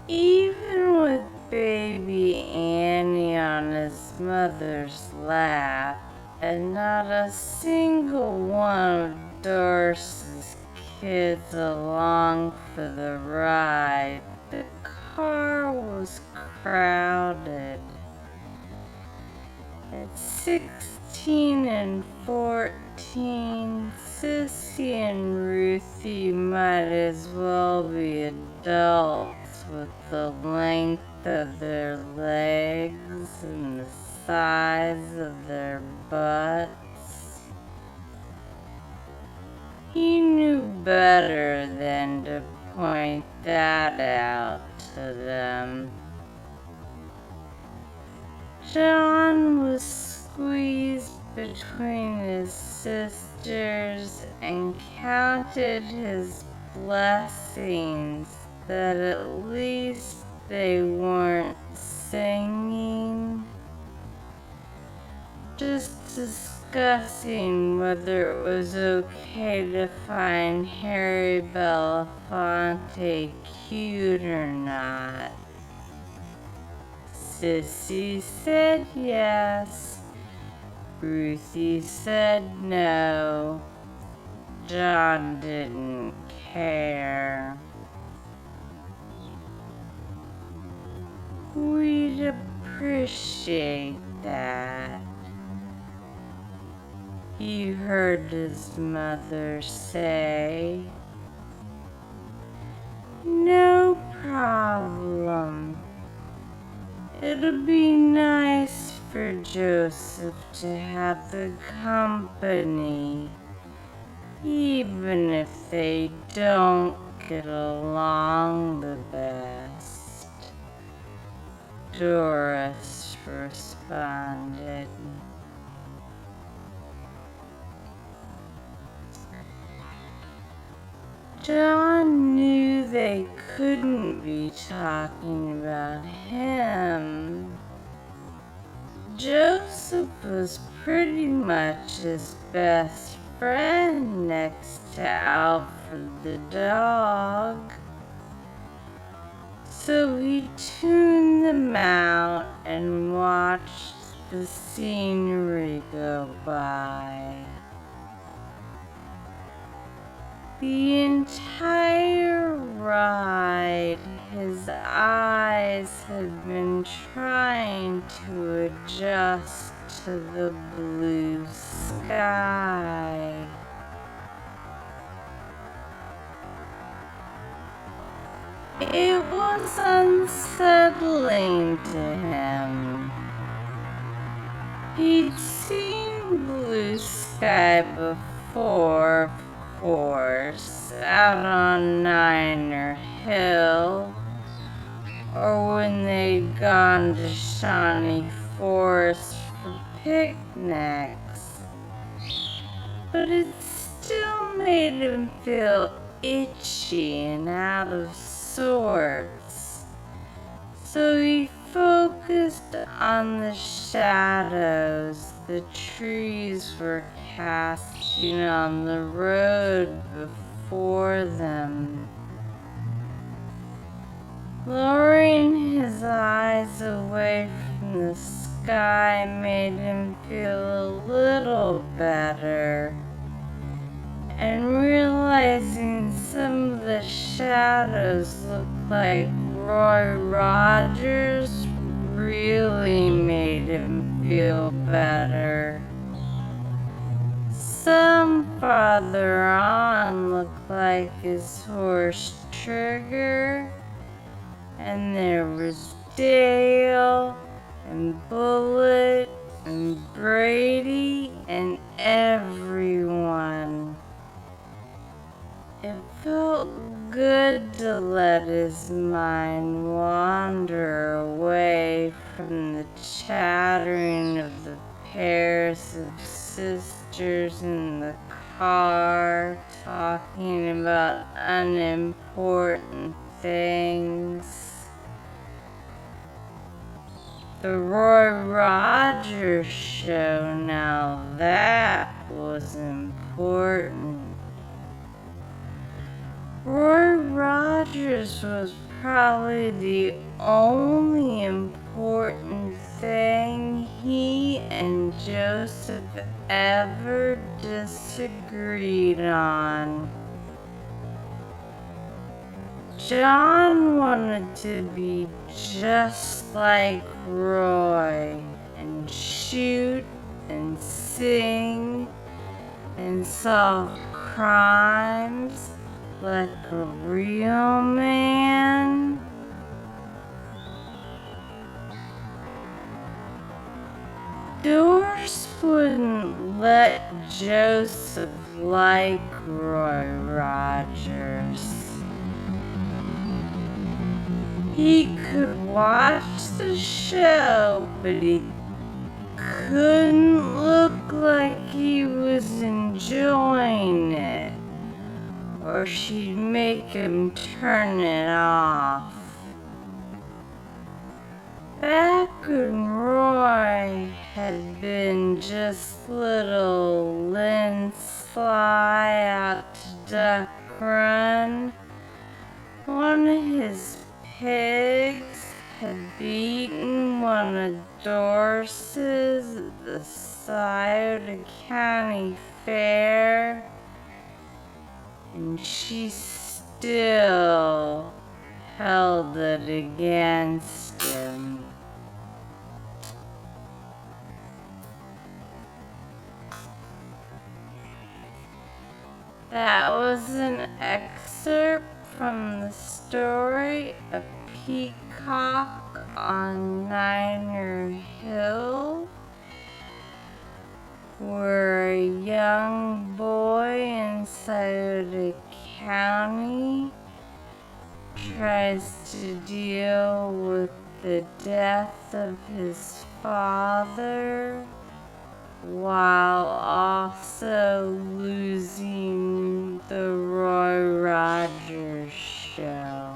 Even with baby Annie on his mother's lap, and not a single one of Doris's kids along for the ride, the car was crowded. At 16 and 14, Sissy and Ruthie might as well be adults with the length of their legs and the size of their butts. He knew better than to point that out to them. John was squeezed between his sisters and counted his blessings that at least they weren't singing, just discussing whether it was okay to find Harry Belafonte cute or not. Sissy said yes. Ruthie said no. John didn't care. We'd appreciate that, he heard his mother say. No problem. It'll be nice for Joseph to have the company, even if they don't get along the best, Doris responded. John knew they couldn't be talking about him. Joseph was pretty much his best friend next to Alfred the dog. So he tuned them out and watched the scenery go by. The entire ride, his eyes had been trying to adjust to the blue sky. It was unsettling to him. He'd seen blue sky before, of course, out on Niner Hill, or when they'd gone to Shawnee Forest for picnics. But it still made him feel itchy and out of sorts. So he focused on the shadows the trees were casting on the road before them. Lowering his eyes away from the sky made him feel a little better, and realizing some of the shadows looked like Roy Rogers really made him feel better. Some farther on looked like his horse Trigger, and there was Dale and Bullet and Brady and everyone. It felt good to let his mind wander away from the chattering of the pairs of sisters in the car, talking about unimportant things. The Roy Rogers show, now that was important. Roy Rogers was probably the only important thing he and Joseph ever disagreed on. John wanted to be just like Roy and shoot and sing and solve crimes like a real man. Doris wouldn't let Joseph like Roy Rogers. He could watch the show, but he couldn't look like he was enjoying it, or she'd make him turn it off. Back when Roy had been just little Lynn Sly out to Duck Run, one of his pigs had beaten one of Doris's at the Scioto County Fair, and she still held it against him. That was an excerpt from the story of Peacock on Niner Hill, where a young boy in Scioto County tries to deal with the death of his father while also losing the Roy Rogers show.